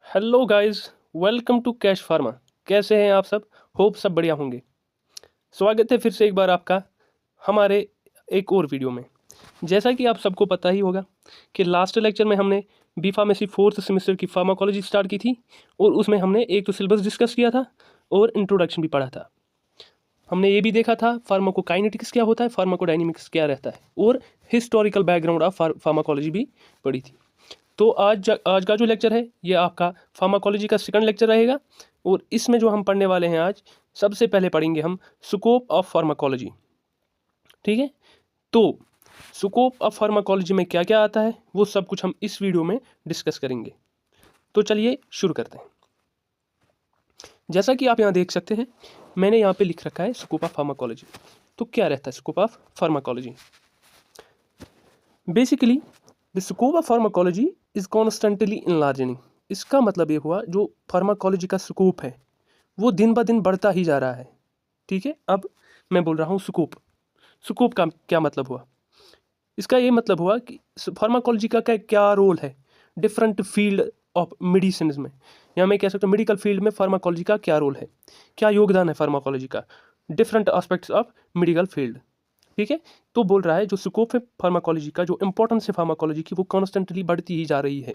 Hello guys, welcome to Cash Pharma. कैसे हैं आप सब? होप सब बढ़िया होंगे। स्वागत है फिर से एक बार आपका हमारे एक और वीडियो में। जैसा कि आप सबको पता ही होगा कि लास्ट लेक्चर में हमने बी फार्मेसी फोर्थ सेमेस्टर की फार्माकोलॉजी स्टार्ट की थी और उसमें हमने एक तो सिलेबस डिस्कस किया था और इंट्रोडक्शन भी पढ़ा था। हमने ये भी देखा था फार्माकोकाइनेटिक्स क्या होता है, फार्माकोडायनेमिक्स क्या रहता है और हिस्टोरिकल बैकग्राउंड ऑफ फार्माकोलॉजी भी पढ़ी थी। तो आज का जो लेक्चर है ये आपका फार्माकोलॉजी का सेकंड लेक्चर रहेगा और इसमें जो हम पढ़ने वाले हैं आज, सबसे पहले पढ़ेंगे हम स्कोप ऑफ फार्माकोलॉजी। ठीक है, तो स्कोप ऑफ फार्माकोलॉजी में क्या क्या आता है वो सब कुछ हम इस वीडियो में डिस्कस करेंगे। तो चलिए शुरू करते हैं। जैसा कि आप यहाँ देख सकते हैं, मैंने यहाँ पे लिख रखा है स्कोप ऑफ फार्माकोलॉजी। तो क्या रहता है scope of pharmacology? Basically the scope of pharmacology is constantly enlarging. इसका मतलब ये हुआ जो फार्माकोलॉजी का स्कोप है वो दिन ब दिन बढ़ता ही जा रहा है। ठीक है, अब मैं बोल रहा हूँ स्कोप। स्कोप का क्या मतलब हुआ? इसका ये मतलब हुआ कि फार्माकोलॉजी का क्या रोल है डिफरेंट फील्ड ऑफ मेडिसिन में, या मैं कह सकता हूँ मेडिकल फील्ड में फार्माकोलॉजी का क्या रोल है, क्या योगदान है फार्माकोलॉजी का different aspects of medical field. ठीक है, तो बोल रहा है जो स्कोप है फार्माकोलॉजी का, जो इंपॉर्टेंस है फार्माकोलॉजी की, वो कॉन्स्टेंटली बढ़ती ही जा रही है।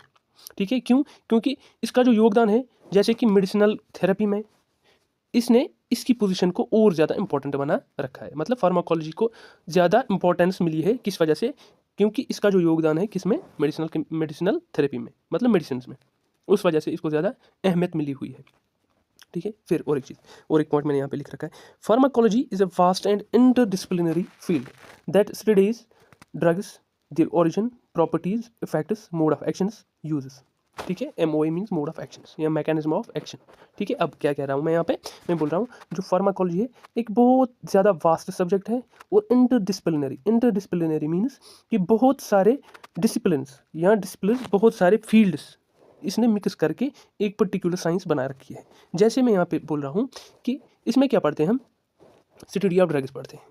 ठीक है, क्यों? क्योंकि इसका जो योगदान है, जैसे कि मेडिसिनल थेरेपी में इसने इसकी पोजीशन को और ज़्यादा इंपॉर्टेंट बना रखा है। मतलब फार्माकोलॉजी को ज़्यादा इंपॉर्टेंस मिली है, किस वजह से? क्योंकि इसका जो योगदान है किस में, मेडिसिनल थेरेपी में, मतलब मेडिसिन में, उस वजह से इसको ज़्यादा अहमियत मिली हुई है। ठीक है, फिर और एक चीज़, और एक पॉइंट मैंने यहाँ पे लिख रखा है, pharmacology is a vast and interdisciplinary field that studies drugs, their origin, properties, effects, mode of actions, uses. ठीक है, MOA means mode of actions या मैकेनिज्म ऑफ एक्शन। ठीक है, अब क्या कह रहा हूँ मैं यहाँ पे? मैं बोल रहा हूँ जो फार्माकोलॉजी है एक बहुत ज़्यादा वास्ट सब्जेक्ट है और इंटरडिसिप्लिनरी। इंटरडिसिप्लिनरी मीन्स कि बहुत सारे डिसिप्लिन्स या डिसिप्लिन, बहुत सारे फील्ड्स इसने मिक्स करके एक पर्टिकुलर साइंस बना रखी है। जैसे मैं यहाँ पे बोल रहा हूँ कि इसमें क्या पढ़ते हैं हम? स्टडी ऑफ ड्रग्स पढ़ते हैं।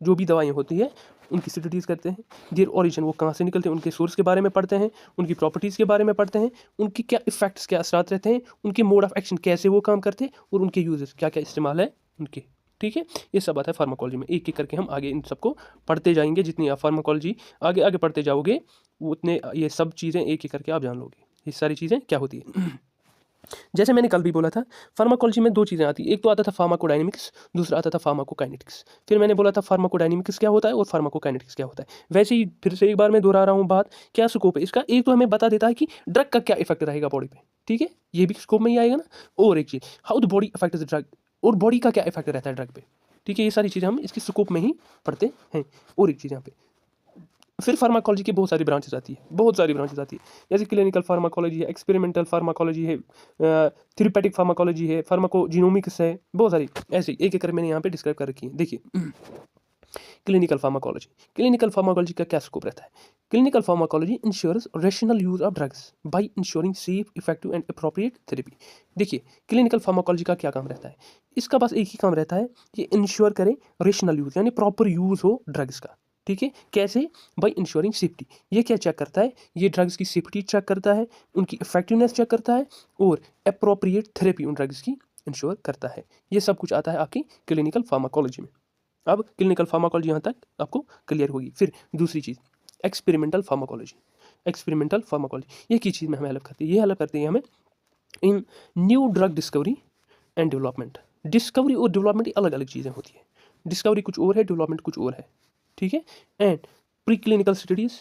जो भी दवाइयाँ होती है उनकी स्टडीज़ करते हैं, देयर ओरिजिन, वो कहाँ से निकलते हैं, उनके सोर्स के बारे में पढ़ते हैं, उनकी प्रॉपर्टीज़ के बारे में पढ़ते हैं, उनकी क्या इफेक्ट्स, क्या असरात रहते हैं, उनके मोड ऑफ एक्शन कैसे वो काम करते हैं और उनके यूजेस क्या क्या इस्तेमाल है उनके। ठीक है, ये सब आता है फार्माकोलॉजी में। एक एक करके हम आगे इन सबको पढ़ते जाएंगे। जितनी आप फार्माकोलॉजी आगे आगे पढ़ते जाओगे उतने ये सब चीज़ें एक एक करके आप जान लोगे ये सारी चीज़ें क्या होती है। जैसे मैंने कल भी बोला था, फार्माकोलॉजी में दो चीज़ें आती हैं, एक तो आता था फार्माकोडायनेमिक्स, दूसरा आता था फार्माकोकाइनेटिक्स। फिर मैंने बोला था फार्माकोडायनेमिक्स क्या होता है और फार्माकोकाइनेटिक्स क्या होता है। वैसे ही फिर से एक बार मैं दोहरा रहा हूँ बात, क्या स्कोप है इसका? एक तो हमें बता देता है कि ड्रग का क्या इफेक्ट रहेगा बॉडी पे। ठीक है, ये भी स्कोप में ही आएगा ना। और एक चीज़, how the body effect the drug, और बॉडी का क्या इफेक्ट रहता है ड्रग पे। ठीक है, ये सारी चीज़ें हम इसके स्कोप में ही पढ़ते हैं। और एक चीज़ यहाँ पे, फिर फार्माकोलॉजी की बहुत सारी ब्रांचेस आती है, बहुत सारी ब्रांचेस आती है। जैसे क्लिनिकल फार्माकोलॉजी है, एक्सपेरिमेंटल फार्माकोलॉजी है, थेरेपेटिक फार्माकोलॉजी है, फार्माकोजीनोमिक्स है, बहुत सारी ऐसी एक एक कर मैंने यहाँ पे डिस्क्राइब कर रखी है। देखिए, क्लिनिकल फार्माकोलॉजी। क्लिनिकल फार्माकोलॉजी का क्या स्कोप रहता है? Clinical pharmacology ensures rational use of drugs by ensuring safe, effective and appropriate therapy. देखिए, क्लिनिकल फार्माकोलॉजी का क्या काम रहता है? इसका बस एक ही काम रहता है कि इंश्योर करें रेशनल यूज, यानी प्रॉपर यूज हो ड्रग्स का। ठीक है, कैसे? By ensuring safety. ये क्या चेक करता है? ये ड्रग्स की सेफ्टी चेक करता है, उनकी इफेक्टिवनेस चेक करता है और अप्रोप्रिएट थेरेपी उन ड्रग्स की इंश्योर करता है। ये सब कुछ आता है आपकी क्लिनिकल फार्माकोलॉजी में। अब क्लिनिकल फार्माकोलॉजी यहाँ तक आपको क्लियर होगी। फिर दूसरी चीज़, एक्सपेरिमेंटल फार्माकोलॉजी। एक्सपेरिमेंटल फार्माकोलॉजी ये किस चीज़ में हमें हेल्प करती है? ये हेल्प करती है हमें in new drug discovery and development. Discovery और डेवलपमेंट अलग अलग चीज़ें होती है। डिस्कवरी कुछ और है, डेवलपमेंट कुछ और है। ठीक है, and pre clinical studies,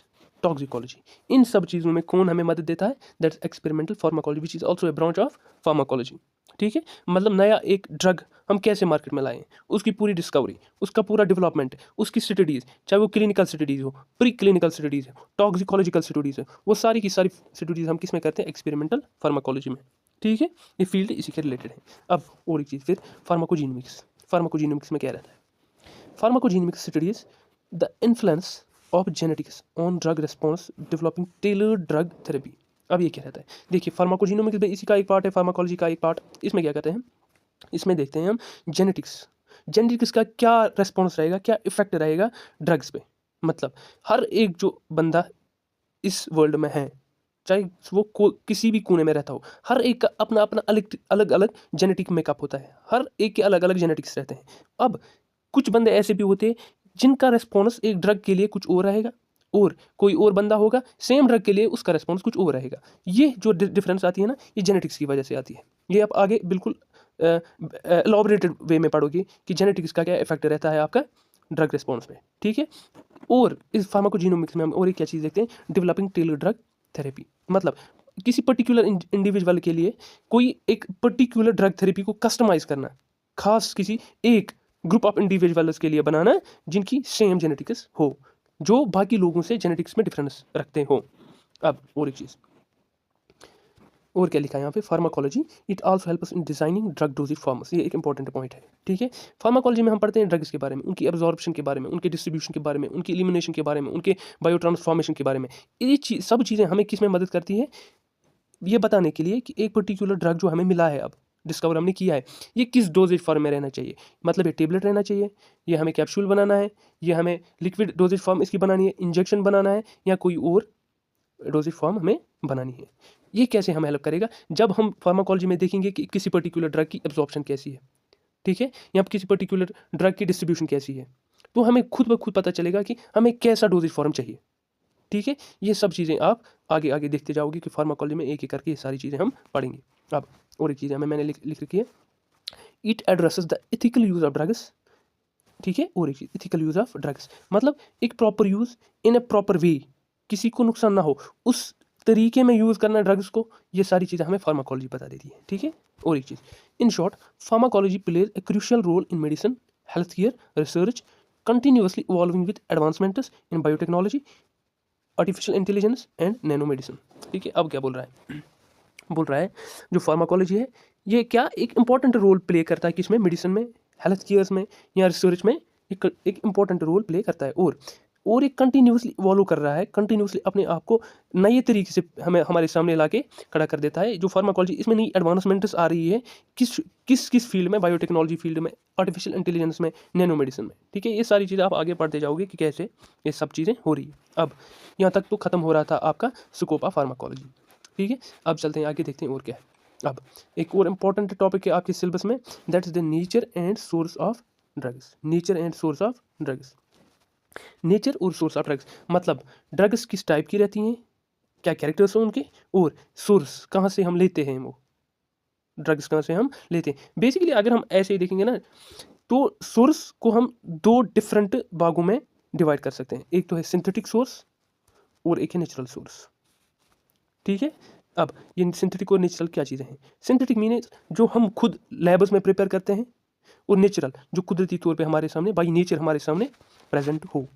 toxicology, इन सब चीज़ों में कौन हमें मदद देता है? That's experimental pharmacology which is also a branch of pharmacology. ठीक है, मतलब नया एक ड्रग हम कैसे मार्केट में लाएं, उसकी पूरी डिस्कवरी, उसका पूरा डेवलपमेंट, उसकी स्टडीज़, चाहे वो क्लिनिकल स्टडीज़ हो, प्री क्लिनिकल स्टडीज़ हो, टॉक्सिकोलॉजिकल स्टडीज़ हो, वो सारी की सारी स्टडीज़ हम किस में करते हैं? एक्सपेरिमेंटल फार्माकोलॉजी में। ठीक है, ये फील्ड इसी के रिलेटेड है। अब और एक चीज़, फिर फार्माकोजीनोमिक्स। फार्माकोजीनोमिक्स में क्या रहता है? फार्माकोजीनोमिक्स studies the influence of genetics on drug response, developing tailored drug therapy. अब ये क्या रहता है? देखिए, फार्माकोजीनोमिक्स में इसी का एक पार्ट है, फार्माकोलॉजी का एक पार्ट। इसमें क्या कहते हैं? इसमें देखते हैं हम जेनेटिक्स। जेनेटिक्स का क्या रेस्पॉन्स रहेगा, क्या इफेक्ट रहेगा ड्रग्स पे। मतलब हर एक जो बंदा इस वर्ल्ड में है, चाहे वो किसी भी कोने में रहता हो, हर एक का अपना अपना अलग अलग जेनेटिक मेकअप होता है, हर एक के अलग अलग जेनेटिक्स रहते हैं। अब कुछ बंदे ऐसे भी होते हैं जिनका रेस्पॉन्स एक ड्रग के लिए कुछ और रहेगा, और कोई और बंदा होगा सेम ड्रग के लिए उसका रेस्पॉन्स कुछ और रहेगा। ये जो डिफरेंस आती है ना, ये जेनेटिक्स की वजह से आती है। ये आप आगे बिल्कुल एलॉबरेटेड वे में पढ़ोगे कि जेनेटिक्स का क्या इफेक्ट रहता है आपका ड्रग रिस्पॉन्स में, ठीक है। और इस फार्माकोजीनोमिक्स में हम और एक क्या चीज़ देखते हैं, डेवलपिंग टेलर ड्रग थेरेपी। मतलब किसी पर्टिकुलर इंडिविजुअल के लिए कोई एक पर्टिकुलर ड्रग थेरेपी को कस्टमाइज करना, खास किसी एक ग्रुप ऑफ इंडिविजुअल्स के लिए बनाना जिनकी सेम जेनेटिक्स हो, जो बाकी लोगों से जेनेटिक्स में डिफरेंस रखते हो। अब और एक चीज़ और क्या लिखा है यहाँ पे, pharmacology it also help us in designing drug dosage forms. ये एक इंपॉर्टेंट पॉइंट है, ठीक है। फार्माकोलॉजी में हम पढ़ते हैं ड्रग्स के बारे में, उनकी एब्जॉर्प्शन के बारे में, उनके डिस्ट्रीब्यूशन के बारे में, उनकी एलिमिनेशन के बारे में, उनके बायो ट्रांसफॉर्मेशन के बारे में। ये सब चीज़ें हमें किस में मदद करती है, ये बताने के लिए कि एक पर्टिकुलर ड्रग जो हमें मिला है, अब डिस्कवर हमने किया है, ये किस डोजेज फॉर्म में रहना चाहिए। मतलब ये टेबलेट रहना चाहिए, ये हमें कैप्सूल बनाना है, ये हमें लिक्विड डोजेज फॉर्म इसकी बनानी है, इंजेक्शन बनाना है, या कोई और डोजेज फॉर्म हमें बनानी है। ये कैसे हमें हेल्प करेगा, जब हम फार्माकोलॉजी में देखेंगे कि किसी पर्टिकुलर ड्रग की एब्जॉर्प्शन कैसी है, ठीक है, या किसी पर्टिकुलर ड्रग की डिस्ट्रीब्यूशन कैसी है, तो हमें खुद ब खुद पता चलेगा कि हमें कैसा डोजेज फॉर्म चाहिए, ठीक है। ये सब चीज़ें आप आगे आगे देखते जाओगे कि फार्माकोलॉजी में एक एक करके ये सारी चीज़ें हम पढ़ेंगे। अब और एक चीज़ हमें मैंने लिख रखी है, it addresses the ethical use of drugs, ठीक है। और एक चीज़ एथिकल यूज़ ऑफ ड्रग्स, मतलब एक proper use in A proper way, किसी को नुकसान ना हो उस तरीके में यूज़ करना ड्रग्स को, ये सारी चीज़ें हमें फार्माकोलॉजी बता देती है, ठीक है। और एक चीज़, in short pharmacology plays a crucial role in medicine, health care research, continuously evolving with advancements in biotechnology, artificial intelligence and nano medicine, ठीक है। अब क्या बोल रहा है, बोल रहा है जो फार्माकोलॉजी है ये क्या एक इंपॉर्टेंट रोल प्ले करता है, किसमें, मेडिसिन में, हेल्थ केयर्स में या रिसर्च में, एक इंपॉर्टेंट रोल प्ले करता है। और एक कंटिन्यूसली इवॉल्व कर रहा है, कंटिन्यूसली अपने आप को नए तरीके से हमें हमारे सामने लाके खड़ा कर देता है। जो फार्माकोलॉजी इसमें नई एडवांसमेंट्स आ रही है, किस फील्ड में, बायोटेक्नोलॉजी फील्ड में, आर्टिफिशियल इंटेलिजेंस में, नैनो मेडिसिन में, ठीक है। ये सारी चीज़ें आप आगे पढ़ते जाओगे कि कैसे ये सब चीज़ें हो रही है। अब यहाँ तक तो खत्म हो रहा था आपका स्कोप ऑफ फार्माकोलॉजी, ठीक है। अब चलते हैं आगे, देखते हैं और क्या है। अब एक और इम्पॉर्टेंट टॉपिक है आपके सिलेबस में, that is the nature and source of drugs. Nature and source of drugs, nature और सोर्स ऑफ ड्रग्स मतलब ड्रग्स किस टाइप की रहती हैं, क्या कैरेक्टर्स हैं उनके, और सोर्स कहाँ से हम लेते हैं, वो ड्रग्स कहाँ से हम लेते हैं। बेसिकली अगर हम ऐसे ही देखेंगे ना, तो सोर्स को हम दो डिफरेंट भागों में डिवाइड कर सकते हैं, एक तो है सिंथेटिक सोर्स और एक है नेचुरल सोर्स, ठीक है। अब ये सिंथेटिक और नेचुरल क्या चीज़ें हैं, सिंथेटिक मीन्स जो हम खुद लैब्स में प्रिपेयर करते हैं, और नेचुरल जो कुदरती तौर पे हमारे सामने बाई नेचर हमारे सामने प्रेजेंट हो।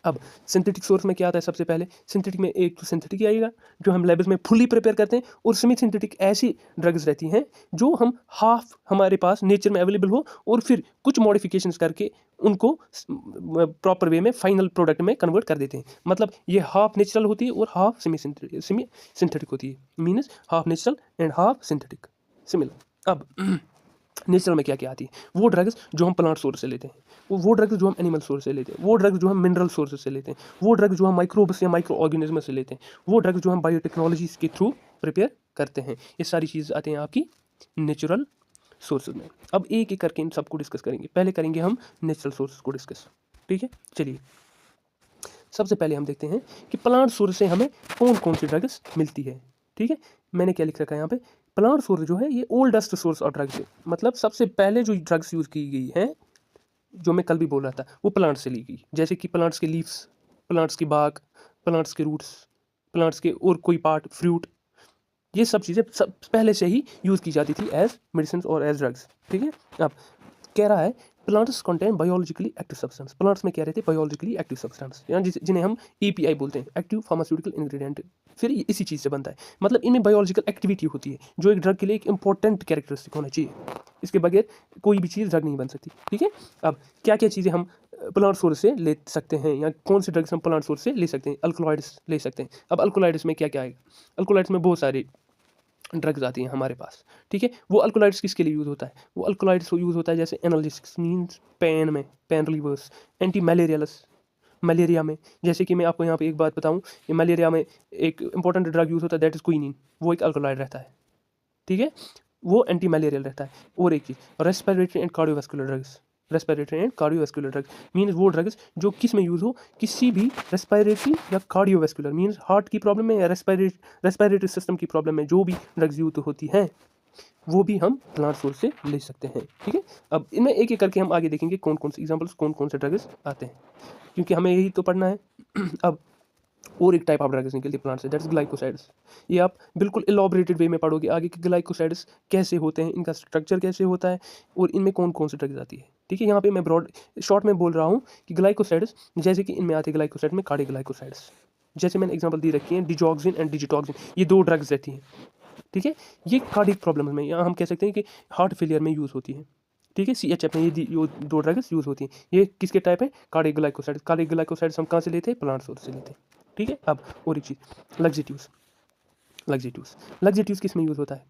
अब सिंथेटिक सोर्स में क्या आता है, सबसे पहले सिंथेटिक में एक तो सिंथेटिक आएगा जो हम लैब्स में फुली प्रिपेयर करते हैं, और सेमी सिंथेटिक ऐसी ड्रग्स रहती हैं जो हम हाफ हमारे पास नेचर में अवेलेबल हो, और फिर कुछ मॉडिफिकेशंस करके उनको प्रॉपर वे में फाइनल प्रोडक्ट में कन्वर्ट कर देते हैं। मतलब ये हाफ नेचुरल होती है और हाफ सेमी सिंथेटिक होती है, means half natural and half synthetic, similar. अब नेचुरल में क्या क्या आती है, वो ड्रग्स जो हम प्लांट सोर्स से लेते हैं, वो ड्रग्स जो हम एनिमल सोर्स से लेते हैं, वो ड्रग्स जो हम मिनरल सोर्स से लेते हैं, वो ड्रग्स जो हम माइक्रोब्स या माइक्रो ऑर्गेनिज्म से लेते हैं, वो ड्रग्स जो हम बायोटेक्नोलॉजी के थ्रू प्रिपेयर करते हैं। ये सारी चीज़ आती हैं आपकी नेचुरल सोर्सेज में। अब एक एक करके इन सबको डिस्कस करेंगे। पहले करेंगे हम नेचुरल सोर्स को डिस्कस, ठीक है। चलिए सबसे पहले हम देखते हैं कि प्लांट सोर्स से हमें कौन कौन सी ड्रग्स मिलती है, ठीक है। मैंने क्या लिख रखा है यहाँ पे, प्लांट सोर्स जो है ये ओल्डेस्ट सोर्स ऑफ ड्रग्स है, मतलब सबसे पहले जो ड्रग्स यूज़ की गई है, जो मैं कल भी बोल रहा था, वो प्लांट से ली गई। जैसे कि प्लांट्स के लीव्स, प्लांट्स की बाग, प्लांट्स के रूट्स, प्लांट्स के और कोई पार्ट, फ्रूट, ये सब चीज़ें सब पहले से ही यूज़ की जाती थी एज मेडिसिन और एज ड्रग्स, ठीक है। अब कह रहा है plants contain biologically active substance, plants में क्या रहते हैं, बायोलॉजिकली एक्टिव सब्सटेंस, या जिन्हें हम EPI बोलते हैं, एक्टिव फार्मास्यूटिकल इंग्रेडिएंट। फिर ये इसी चीज़ से बनता है, मतलब इनमें बायोलॉजिकल एक्टिविटी होती है जो एक ड्रग के लिए एक इंपॉर्टेंट कैरेक्टरिस्टिक होना चाहिए। इसके बगैर कोई भी चीज़ ड्रग नहीं बन सकती, ठीक है। अब क्या क्या चीज़ें हम प्लांट सोर्स से ले सकते हैं, या कौन से ड्रग्स हम प्लांट सोर्स से ले सकते हैं, अल्कोलॉइड्स ले सकते हैं। अब अल्कोलॉइड्स में क्या क्या आएगा, अल्कोलॉइड्स में बहुत सारे ड्रग्स आती हैं हमारे पास, ठीक है। वो अल्कोलॉइड्स किसके लिए यूज़ होता है, वो अल्कोलॉइड्स यूज़ होता है जैसे एनाल्जेसिक्स मीन्स पेन में, पेन रिलीवर्स, एंटी मलेरियल्स, मलेरिया में, जैसे कि मैं आपको यहाँ पे एक बात बताऊँ कि मलेरिया में एक इंपॉर्टेंट ड्रग यूज़ होता है, दैट इज़ क्विनीन। वो एक अल्कलॉइड रहता है, ठीक है, वो एंटी मलेरियल रहता है। और एक चीज़ respiratory and cardiovascular drugs, respiratory and cardiovascular drugs means वो ड्रग्स जो किस में यूज़ हो, किसी भी रेस्पिरेटरी या कार्डियोवास्कुलर मीन्स हार्ट की प्रॉब्लम में या रेस्पिरेटरी सिस्टम की प्रॉब्लम में जो भी ड्रग्स यूज होती हैं वो भी हम प्लांट सोर्स से ले सकते हैं, ठीक है। अब इनमें एक एक करके हम आगे देखेंगे कौन कौन से एग्जाम्पल्स, कौन कौन से ड्रग्स आते हैं, क्योंकि हमें यही तो पढ़ना है। अब और एक टाइप ऑफ ड्रग्स निकलती है प्लांट से, दैट्स ग्लाइकोसाइड्स। ये आप बिल्कुल इलॉबरेटेड वे में पढ़ोगे आगे कि ग्लाइकोसाइड्स कैसे होते हैं, इनका स्ट्रक्चर कैसे होता है और इनमें कौन कौन सी ड्रग्स आती है, ठीक है। यहाँ पे मैं ब्रॉड शॉर्ट में बोल रहा हूँ कि ग्लाइकोसाइड्स जैसे कि इनमें आते हैं ग्लाइकोसाइड में कार्डियोग्लाइकोसाइड्स, जैसे मैंने एग्जाम्पल दी रखी है डिजॉक्सिन एंड डिजिटॉक्सिन, ये दो ड्रग्स रहती हैं, ठीक है। ये कार्डियक प्रॉब्लम में या हम कह सकते हैं कि हार्ट फेलियर में यूज़ होती है, ठीक है। CHF में ये दो ड्रग्स यूज़ होती हैं। ये किसके टाइप है, कार्डियोग्लाइकोसाइड्स। कार्डियोग्लाइकोसाइड्स हम कहाँ से लेते हैं, प्लांट सोर्स से लेते हैं, ठीक है। अब और एक चीज़ लग्जेटिव्स, लग्जेटिव्स किस में यूज़ होता है,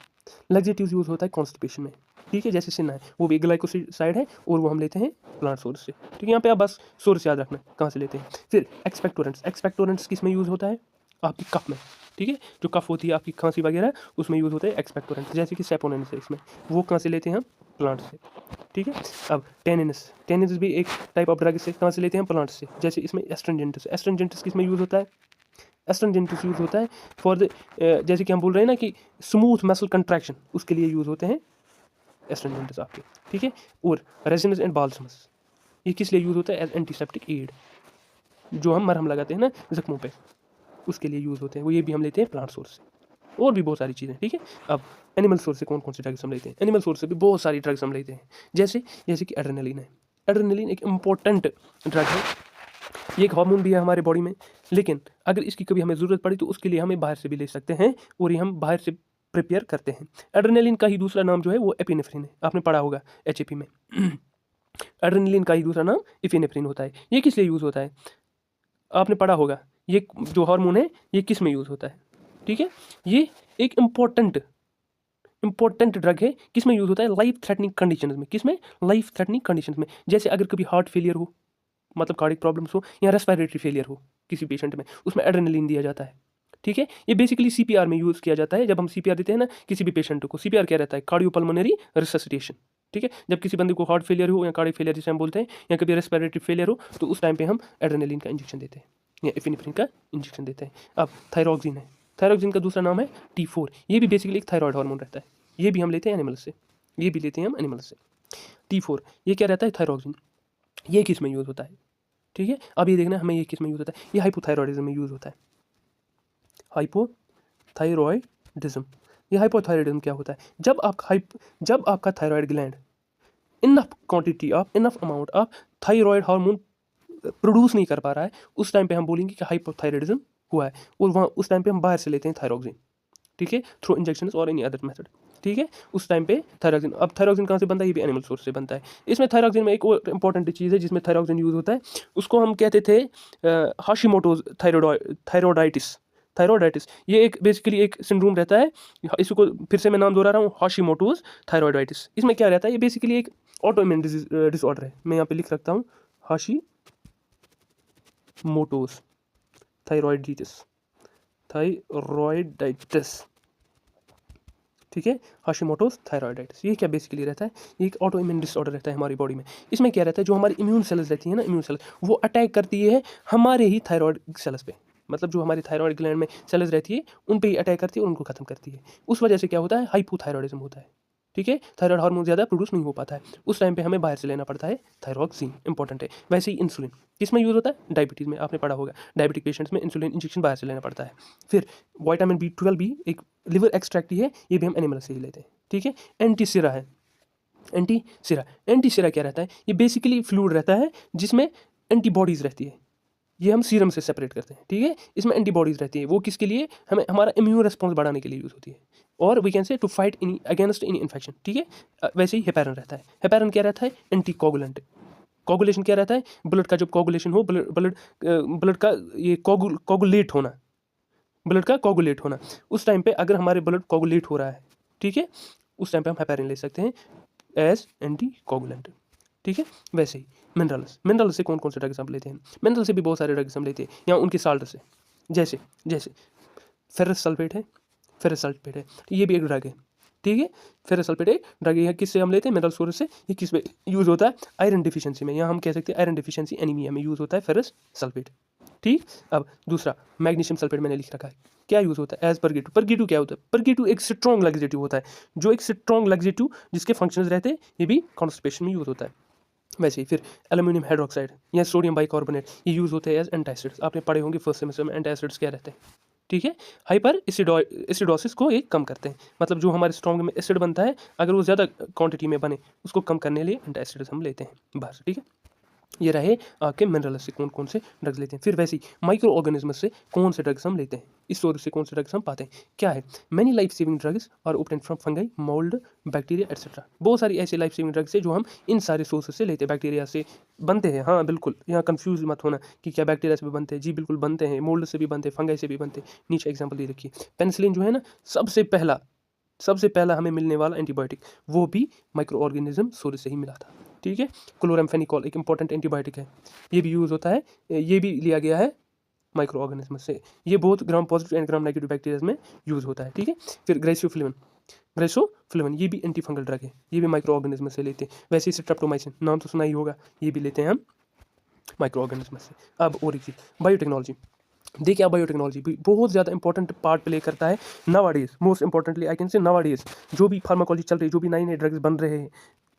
लग्जेटिव्स यूज़ होता है कॉन्स्टिपेशन में, ठीक है। जैसे सिन्ना है वो भी ग्लाइकोसाइड है और वो हम लेते हैं प्लांट सोर्स से, ठीक है। यहाँ पे आप बस सोर्स याद रखना कहाँ से लेते हैं। फिर एक्सपेक्टोरेंट्स, एक्सपेक्टोरेंट्स किस में यूज़ होता है, आपकी कफ में, ठीक है। जो कफ होती है आपकी खांसी वगैरह उसमें यूज़ होता है एक्सपेक्टोरेंट, जैसे कि सेपोनेंस है इसमें, वो कहाँ से लेते हैं हम, प्लांट से, ठीक है। अब टेनिनस, टेनिनस भी एक टाइप ऑफ ड्रग से, कहाँ से लेते हैं हम, प्लांट से। जैसे इसमें एस्ट्रिंजेंटिस, एस्ट्रिंजेंटिस किस में यूज़ होता है, एस्ट्रिंजेंटिस यूज़ होता है फॉर द जैसे कि हम बोल रहे हैं ना कि स्मूथ मसल कंट्रैक्शन, उसके लिए यूज़ होते हैं एस्ट्रिंजेंटिस आपके, ठीक है। और रेजिनस एंड बाल्समस ये किस लिए यूज़ होता है, एज एंटीसेप्टिक एड, जो हम मरहम लगाते हैं ना जख्मों पे, उसके लिए यूज़ होते हैं, वो ये भी हम लेते हैं प्लांट सोर्स से। और भी बहुत सारी चीज़ें, ठीक है। अब एनिमल सोर्स से कौन कौन से ड्रग्स हम लेते हैं, एनिमल सोर्स से भी बहुत सारी ड्रग्स हम लेते हैं, जैसे जैसे कि एड्रेनलिन है। एड्रेनलिन एक इम्पॉर्टेंट ड्रग है, ये एक हार्मोन भी है हमारे बॉडी में, लेकिन अगर इसकी कभी हमें ज़रूरत पड़ी तो उसके लिए हमें बाहर से भी ले सकते हैं और ये हम बाहर से प्रिपेयर करते हैं। एड्रेनलिन का ही दूसरा नाम जो है वो एपिनेफ्रिन है, आपने पढ़ा होगा HAP में। एड्रेनलिन का ही दूसरा नाम एपिनेफ्रिन होता है। ये किस लिए यूज़ होता है, आपने पढ़ा होगा, ये जो हार्मोन है ये किस में यूज़ होता है, ठीक है। ये एक इम्पोर्टेंट ड्रग है, किस में यूज़ होता है, लाइफ थ्रेटनिंग कंडीशंस में। किस में, लाइफ थ्रेटनिंग कंडीशंस में, जैसे अगर कभी हार्ट फेलियर हो, मतलब कार्डियक प्रॉब्लम्स हो या रेस्पिरेटरी फेलियर हो किसी पेशेंट में, उसमें एड्रेनलिन दिया जाता है, ठीक है। ये बेसिकली CPR में यूज़ किया जाता है। जब हम CPR देते हैं ना किसी भी पेशेंट को, CPR क्या रहता है, कार्डियोपल्मोनरी रिससिटेशन, ठीक है। जब किसी बंदे को हार्ट फेलियर हो या कार्डियक फेलियर जिसे हम बोलते हैं, या कभी रेस्पिरेटरी फेलियर हो, तो उस टाइम पे हम एड्रेनलिन का इंजेक्शन देते हैं या एपिनेफ्रिन का इंजेक्शन देते हैं। अब थायरॉक्सिन है, थायरॉक्सिन का दूसरा नाम है T4, ये भी बेसिकली एक थायराइड हार्मोन रहता है, ये भी हम लेते हैं एनिमल से, ये भी लेते हैं हम एनिमल से। T4 ये क्या रहता है, थायरॉक्सिन, ये किस में यूज़ होता है, ठीक है। अब ये देखना हमें ये किस में यूज़ होता है, ये हाइपोथायरॉयडिज्म में यूज़ होता है, हाइपोथायरॉयडिज्म। ये हाइपोथायरॉयडिज्म क्या होता है, जब आपका thyroid gland enough quantity of, enough amount of thyroid hormone produce नहीं कर पा रहा है, उस टाइम पे हम बोलेंगे कि हाइपोथायरॉयडिज्म हुआ है। और वहाँ उस टाइम पे हम बाहर से लेते हैं थायरॉक्सिन, ठीक है, थ्रू इंजेक्शंस और एनी अदर मेथड, ठीक है। उस टाइम पे थायरॉक्सिन, अब थायरॉक्सिन कहाँ से बनता है, ये भी एनिमल सोर्स से बनता है। इसमें थायरॉक्सिन में एक और इंपॉर्टेंट चीज़ है जिसमें थायरॉक्सिन यूज़ होता है, उसको हम कहते थे हाशिमोटोज थायरॉयडाइटिस। थायरॉयडाइटिस ये एक बेसिकली एक सिंड्रोम रहता है, इसको फिर से मैं नाम दोहरा रहा हूँ, हाशिमोटोज थायरॉयडाइटिस। इसमें क्या रहता है, ये बेसिकली एक ऑटोइम्यून डिसऑर्डर है, मैं यहाँ पे लिख रखता हूँ हाशिमोटोज थायरॉयडाइटिस, ठीक है। हाशिमोटोज थायरॉयडाइटिस ये क्या बेसिकली रहता है, ये एक ऑटोइम्यून डिसऑर्डर रहता है हमारी बॉडी में। इसमें क्या रहता है, जो हमारी इम्यून सेल्स रहती है ना, इम्यून सेल्स वो अटैक करती है हमारे ही थायरॉयड सेल्स पे, मतलब जो हमारी थायरॉयड ग्लैंड में सेल्स रहती है उन पे ही अटैक करती है और उनको खत्म करती है। उस वजह से क्या होता है, हाइपोथायरॉयडिज्म होता है, ठीक है। थायराइड हार्मोन ज़्यादा प्रोड्यूस नहीं हो पाता है, उस टाइम पे हमें बाहर से लेना पड़ता है थायरॉक्सिन, इंपॉर्टेंट है। वैसे ही इंसुलिन किस में यूज़ होता है, डायबिटीज़ में, आपने पढ़ा होगा डायबिटिक पेशेंट्स में इंसुलिन इंजेक्शन बाहर से लेना पड़ता है। फिर विटामिन B12 भी एक लिवर एक्सट्रैक्ट ही है, ये भी हम एनिमल से ही लेते हैं, ठीक है। एंटीसिरा है, एंटीसिरा क्या रहता है, ये बेसिकली फ्लूइड रहता है जिसमें एंटीबॉडीज़ रहती है, ये हम सीरम से सेपरेट करते हैं, ठीक है। इसमें एंटीबॉडीज़ रहती है, वो किसके लिए, हमें हमारा इम्यून रिस्पॉन्स बढ़ाने के लिए यूज़ होती है, और we can say to fight in against any infection, ठीक है। वैसे ही हेपेरिन रहता है, हेपेरिन क्या रहता है, एंटी कोगुलेंट। कोगुलेशन क्या रहता है, ब्लड का जब कोगुलेशन हो, ब्लड का ये कोगुलेट होना, ब्लड का कोगुलेट होना, उस टाइम पे अगर हमारे ब्लड कोगुलेट हो रहा है, ठीक है, उस टाइम पे हम हेपेरिन ले सकते हैं एज एंटी कोगुलेंट, ठीक है। वैसे ही मिनरल्स से कौन कौन से ड्रग्स हम लेते हैं? मिनरल से भी बहुत सारे ड्रग्स हम लेते हैं, या उनके साल्ट से, जैसे जैसे फेरस सल्फेट है, तो ये भी एक ड्रग है, ठीक है। फेरस सल्फेट एक ड्रग है, किससे हम लेते हैं? मिनरल सोर्स से। ये किस में यूज़ होता है? आयरन डिफिशियंसी में, या हम कह सकते हैं आयरन डिफिशियंसी एनीमिया में यूज़ होता है फेरस सल्फेट, ठीक। अब दूसरा मैग्नीशियम सल्फेट मैंने लिख रखा है, क्या यूज़ होता है? एज परगेटू क्या होता है? परगेटू एक स्ट्रॉन्ग लैक्सेटिव होता है, जो एक स्ट्रॉन्ग लैक्सेटिव जिसके फंक्शंस रहते हैं, ये भी कॉन्स्टिपेशन में यूज़ होता है। वैसे ही फिर एल्यूमिनियम हाइड्रोक्साइड या सोडियम बाइकार्बोनेट, ये यूज़ होते हैं एज एंटासिड्स। आपने पढ़े होंगे फर्स्ट सेमेस्टर में एंटासिड्स क्या रहते हैं, ठीक है। हाइपर एसिडोसिस को ये कम करते हैं, मतलब जो हमारे स्ट्रॉन्ग में एसिड बनता है, अगर वो ज़्यादा क्वांटिटी में बने, उसको कम करने के लिए एंटासिड्स हम लेते हैं बाहर से, ठीक है। ये रहे आपके मिनरल से कौन कौन से ड्रग्स लेते हैं। फिर वैसे ही माइक्रो ऑर्गेनिज्म से कौन से ड्रग्स हम लेते हैं, इस सोर्स से कौन से ड्रग्स हम पाते हैं, क्या है? मैनी लाइफ सेविंग ड्रग्स और obtained from fungi, mould, bacteria etcetera. बहुत सारी ऐसे लाइफ सेविंग ड्रग्स है जो हम इन सारे सोर्सेज से लेते हैं। बैक्टीरिया से बनते हैं, हाँ बिल्कुल, यहाँ कंफ्यूज मत होना कि क्या बैक्टीरिया से भी बनते हैं, जी बिल्कुल बनते हैं, मोल्ड से भी बनते हैं, फंगाई से भी बनते हैं। नीचे एग्जाम्पल दे रखिए, पेनिसिलिन जो है ना, सबसे पहला हमें मिलने वाला एंटीबायोटिक, वो भी माइक्रो ऑर्गेनिज्म सोर्स से ही मिला था, ठीक है। क्लोरामफेनिकॉल एक इंपॉर्टेंट एंटीबायोटिक है, ये भी यूज़ होता है, ये भी लिया गया है माइक्रो ऑर्गेनिज्म से। ये बहुत gram positive and gram negative bacteria में यूज़ होता है, ठीक है। फिर ग्राइसोफ्लेवन ये भी एंटी फंगल ड्रग है, ये भी माइक्रो ऑर्गेनिज्म से लेते हैं। वैसे ही स्ट्रेप्टोमाइसिन, नाम तो सुना ही होगा, ये भी लेते हैं हम माइक्रो ऑर्गेनिज्म से। अब और एक चीज़, बायोटेक्नोलॉजी। देखिए, अब बायोटेक्नोलॉजी भी बहुत ज़्यादा इंपॉर्टेंट पार्ट प्ले करता है nowadays. Most importantly I can say nowadays, जो भी फार्माकोलॉजी चल रही है, जो भी नए नए ड्रग्स बन रहे हैं,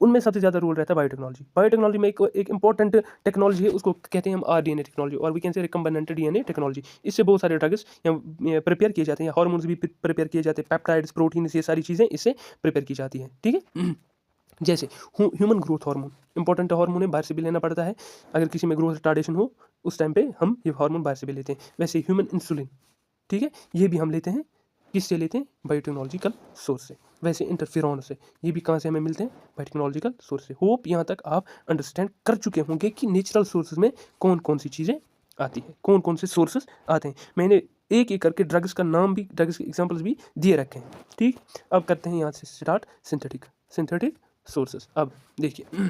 उनमें सबसे ज़्यादा रोल रहता है बायोटेक्नोलॉजी। बायोटेक्नोलॉजी में एक इंपॉर्टेंट टेक्नोलॉजी है, उसको कहते हैं हम आरडीएनए टेक्नोलॉजी, और we can say recombinant DNA technology. इससे बहुत सारे ड्रग्स प्रिपेयर किए जाते हैं, हार्मोन्स भी प्रिपेयर किए जाते हैं, पेप्टाइड्स, प्रोटीन्स, ये सारी चीज़ें इससे प्रिपेयर की जाती हैं, ठीक है। जैसे human growth hormone, important hormone है, बाहर से भी लेना पड़ता है। अगर किसी में ग्रोथ रिटार्डेशन हो, उस टाइम पे हम ये हार्मोन बाहर से भी लेते हैं। वैसे ह्यूमन इंसुलिन, ठीक है, ये भी हम लेते हैं, किससे लेते हैं? बायोटेक्नोलॉजिकल सोर्स से। वैसे इंटरफेरॉन से, ये भी कहाँ से हमें मिलते हैं? बायोटेक्नोलॉजिकल सोर्स से। होप यहाँ तक आप अंडरस्टैंड कर चुके होंगे कि नेचुरल सोर्सेज में कौन कौन सी चीज़ें आती है, कौन कौन से सोर्सेज आते हैं। मैंने एक एक करके ड्रग्स का नाम भी, ड्रग्स के एग्जाम्पल्स भी दिए रखे हैं, ठीक। अब करते हैं यहाँ से स्टार्ट सिंथेटिक सोर्सेज। अब देखिए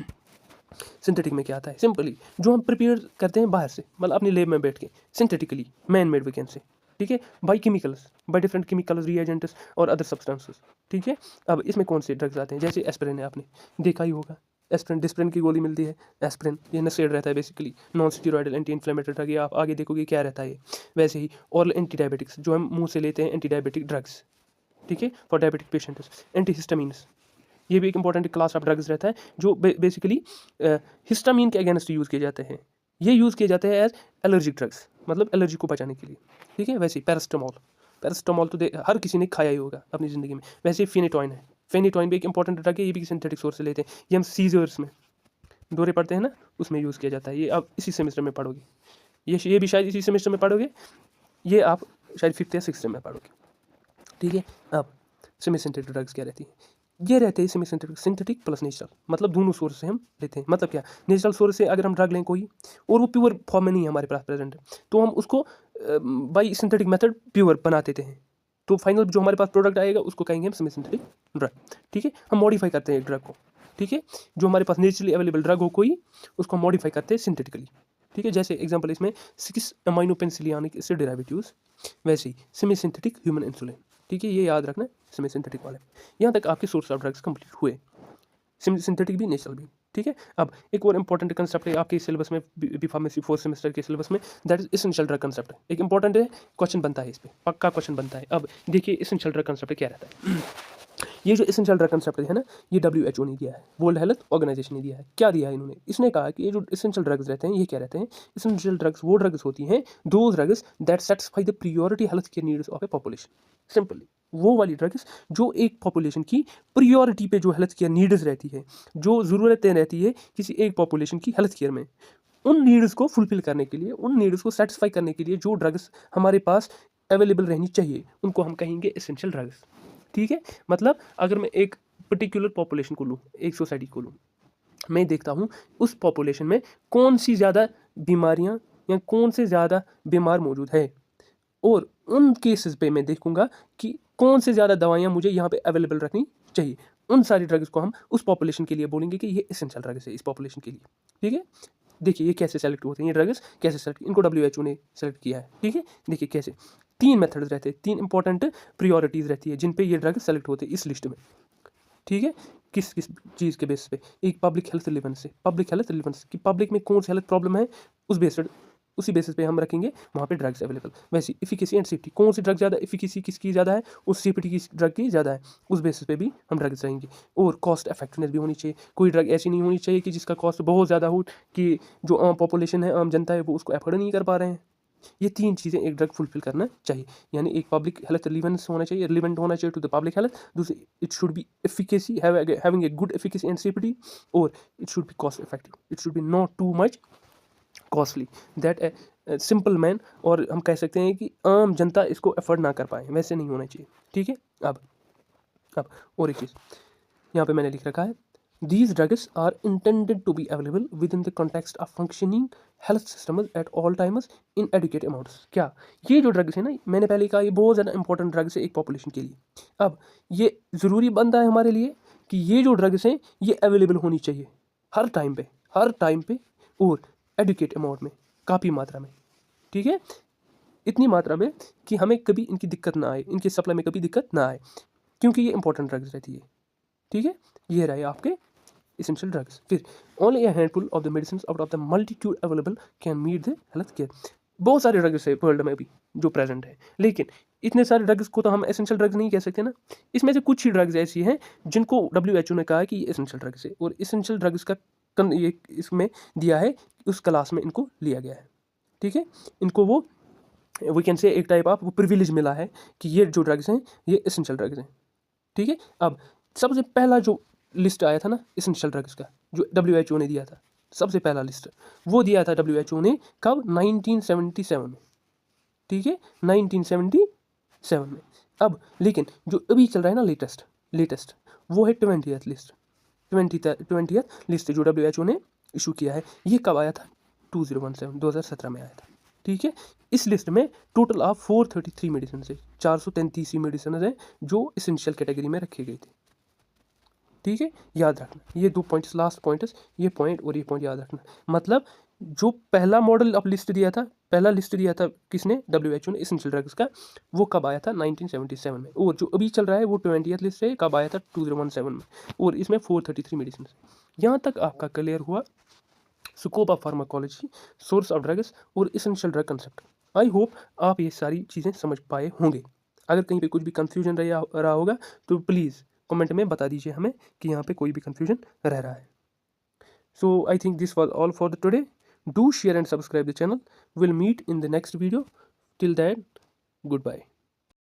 सिंथेटिक में क्या आता है? सिंपली जो हम प्रिपेयर करते हैं बाहर से, मतलब अपनी लैब में बैठ के, synthetically man made we can say, ठीक है, by chemicals, by different chemicals, reagents और अदर सब्सटेंसेस, ठीक है। अब इसमें कौन से ड्रग्स आते हैं? जैसे एस्पिरिन है, आपने देखा ही होगा, एस्पिरिन, डिस्प्रिन की गोली मिलती है। एस्पिरिन ये नसेड रहता है, basically non steroidal anti inflammatory drug, ये आप आगे देखोगे क्या रहता है ये। वैसे ही और एंटी डायबिटिक्स, जो हम मुंह से लेते हैं, एंटी डायबिटिक ड्रग्स, ठीक है, for diabetic patients. Anti histamines, ये भी एक इंपॉर्टेंट क्लास ऑफ ड्रग्स रहता है, जो बेसिकली हिस्टामिन के अगेंस्ट यूज़ किए जाते हैं। ये यूज़ किए जाते हैं एज एलर्जिक ड्रग्स, मतलब एलर्जी को बचाने के लिए, ठीक है। वैसे ही पैरास्टामोल तो हर किसी ने खाया ही होगा अपनी ज़िंदगी में। वैसे ही फेनिटॉइन भी एक इंपॉर्टेंट ड्रग है, ये भी सिंथेटिक सोर्स से लेते हैं। ये हम सीजर्स में दौरे पड़ते हैं ना, उसमें यूज़ किया जाता है। ये आप इसी सेमेस्टर में पढ़ोगे, ये भी शायद इसी सेमेस्टर में पढ़ोगे, ये आप शायद 5th या 6th में पढ़ोगे, ठीक है। अब सेमी सिंथेटिक ड्रग्स क्या रहती है? ये रहते हैं सेमी सिंथेटिक प्लस नेचुरल, मतलब दोनों सोर्स से हम लेते हैं। मतलब क्या, नेचुरल सोर्स से अगर हम ड्रग लें कोई, और वो प्योर फॉर्म में नहीं है हमारे पास प्रेजेंट है, तो हम उसको बाई सिंथेटिक मेथड प्योर बना देते हैं, तो फाइनल जो हमारे पास प्रोडक्ट आएगा उसको कहेंगे हम सेमी सिंथेटिक ड्रग, ठीक है। हम मॉडिफाई करते हैं एक ड्रग को, ठीक है, जो हमारे पास नेचुरली अवेलेबल ड्रग हो कोई, उसको मॉडिफाई करते हैं सिंथेटिकली, ठीक है। जैसे एग्जाम्पल इसमें 6 अमाइनो पेनिसिलियानिक एसिड डेरिवेटिव्स, वैसे ही सेमी सिंथेटिक ह्यूमन इंसुलिन, ठीक है, ये याद रखना, सेमी सिंथेटिक वाले। यहाँ तक आपके सोर्स ऑफ ड्रग्स कंप्लीट हुए, सिंथेटिक भी नेचुरल भी, ठीक है। अब एक और इंपॉर्टेंट कंसेप्ट है आपके सिलेबस में, बी फार्मेसी 4th सेमेस्टर के सिलेबस में, that is essential drug concept. एक इंपॉर्टेंट है, क्वेश्चन बनता है इस पर, पक्का क्वेश्चन बनता है। अब देखिए एसेंशियल ड्रग कंसेप्ट क्या रहता है। ये जो एसेंशियल ड्रग कंसेप्ट है ना, ये WHO ने दिया है, वर्ल्ड हेल्थ ऑर्गेनाइजेशन ने दिया है। क्या दिया है इन्होंने? इसने कहा कि ये जो एसेंशियल ड्रग्स रहते हैं, ये क्या रहते हैं? एसेंशियल ड्रग्स वो ड्रग्स होती हैं, दो drugs that satisfy the priority health care needs of A population. Simply वो वाली ड्रग्स जो एक पॉपुलेशन की प्रियोरिटी पे जो हेल्थ केयर नीड्स रहती है, जो ज़रूरतें रहती है किसी एक पॉपुलेशन की हेल्थ केयर में, उन नीड्स को फुलफिल करने के लिए, उन नीड्स को सेटिस्फाई करने के लिए जो ड्रग्स हमारे पास अवेलेबल रहनी चाहिए, उनको हम कहेंगे एसेंशियल ड्रग्स, ठीक है। मतलब अगर मैं एक पर्टिकुलर पॉपुलेशन को लूँ, एक सोसाइटी को लूँ, मैं देखता हूँ उस पॉपुलेशन में कौन सी ज़्यादा बीमारियाँ या कौन से ज़्यादा बीमार मौजूद है, और उन केसेस पे मैं देखूंगा कि कौन से ज़्यादा दवाइयाँ मुझे यहाँ पे अवेलेबल रखनी चाहिए। उन सारी ड्रग्स को हम उस पॉपुलेशन के लिए बोलेंगे कि ये एसेंशियल ड्रग्स है इस पॉपुलेशन के लिए। ठीक है, देखिए ये कैसे सेलेक्ट होते हैं, ये ड्रग्स कैसे सेलेक्ट, इनको WHO ने सेलेक्ट किया है। ठीक है, देखिए कैसे 3 मेथड्स रहते हैं, 3 इंपॉर्टेंट प्रियोरिटीज़ रहती है जिन पे ये ड्रग्स सेलेक्ट होते हैं इस लिस्ट में। ठीक है, किस किस चीज़ के बेस पे, एक पब्लिक हेल्थ रिलेवेंस से, पब्लिक हेल्थ रिलेवेंस कि पब्लिक में कौन सी हेल्थ प्रॉब्लम है उसी बेसिस पे हम रखेंगे वहाँ पे ड्रग्स अवेलेबल। वैसे इफिकेसी एंड सेफ्टी, कौन सी ड्रग ज़्यादा इफिकेसी किसकी ज़्यादा है, उस सेफ्टी की ड्रग की ज़्यादा है, उस बेसिस पे भी हम ड्रग्स रहेंगे। और कॉस्ट इफेक्टिवनेस भी होनी चाहिए, कोई ड्रग ऐसी नहीं होनी चाहिए कि जिसका कॉस्ट बहुत ज़्यादा हो कि जो आम पॉपुलेशन है, आम जनता है, वो उसको एफोर्ड नहीं कर पा रहे हैं। ये 3 चीज़ें एक ड्रग फुलफिल करना चाहिए, यानी एक पब्लिक हेल्थ रिलेवेंस होना चाहिए, रिलेवेंट होना चाहिए टू द पब्लिक हेल्थ। दूसरी, it should be efficacy, having a good efficacy and safety, और it should be cost effective, it should be not too much costly that a simple man, और हम कह सकते हैं कि आम जनता इसको अफोर्ड ना कर पाए, वैसे नहीं होना चाहिए। ठीक है, अब और एक चीज़ यहाँ पे मैंने लिख रखा है, These drugs are intended to be available within the context of functioning health systems at all times in adequate amounts। क्या ये जो ड्रग्स है ना, मैंने पहले कहा ये बहुत ज़्यादा इंपॉर्टेंट ड्रग्स है एक पॉपुलेशन के लिए। अब ये ज़रूरी बनता है हमारे लिए कि ये जो ड्रग्स हैं ये अवेलेबल होनी चाहिए हर टाइम पे और एडुकेट अमाउंट में, काफ़ी मात्रा में। ठीक है, इतनी मात्रा में कि हमें कभी इनकी दिक्कत ना आए, इनकी सप्लाई में कभी दिक्कत ना आए, क्योंकि ये इंपॉर्टेंट ड्रग्स रहती है। ठीक है, ये रहे आपके एसेंशियल ड्रग्स। फिर only a handful of the medicine out of the multitude available can meet the health care. बहुत सारे ड्रग्स है वर्ल्ड में अभी जो प्रेजेंट है, लेकिन इतने सारे ड्रग्स को तो हम एसेंशियल ड्रग्स नहीं कह सकते ना। इसमें से कुछ ही ड्रग्स ऐसी हैं जिनको WHO ने कहा है कि ये एसेंशियल ड्रग्स है, और एसेंशियल ड्रग्स का ये इसमें दिया है, उस क्लास में इनको लिया गया है। ठीक है, इनको वो वी कैन से एक टाइप ऑफ वो प्रिविलेज मिला है कि ये जो ड्रग्स हैं ये एसेंशियल ड्रग्स हैं। ठीक है, अब सबसे पहला जो लिस्ट आया था ना एसेंशियल ड्रग्स का, जो WHO ने दिया था, सबसे पहला लिस्ट वो दिया था WHO ने कब, 1977 में। ठीक है, 1977 में। अब लेकिन जो अभी चल रहा है ना लेटेस्ट वो है 20th लिस्ट, 20th लिस्ट जो WHO ने इशू किया है। ये कब आया था, 2017 में आया था। ठीक है, इस लिस्ट में टोटल ऑफ 433 मेडिसिन है, 433 मेडिसिन है जो एसेंशियल कैटेगरी में रखे गए थे। ठीक है, याद रखना ये 2 पॉइंट्स, लास्ट पॉइंट्स, ये पॉइंट और ये पॉइंट याद रखना। मतलब जो पहला मॉडल अब लिस्ट दिया था, पहला लिस्ट दिया था किसने, WHO ने एसेंशियल ड्रग्स का, वो कब आया था, 1977 में। और जो अभी चल रहा है वो 20th लिस्ट है, कब आया था, 2017 में, और इसमें 433 मेडिसिन। यहाँ तक आपका क्लियर हुआ scope of pharmacology, source of drugs और essential drug concept. I hope आप ये सारी चीज़ें समझ पाए होंगे। अगर कहीं पे कुछ भी कंफ्यूजन रहा होगा तो प्लीज़ कमेंट में बता दीजिए हमें कि यहाँ पे कोई भी कंफ्यूजन रह रहा है। So I think this was all for the today. Do share and subscribe the channel. Will meet in the next video. Till that, good bye.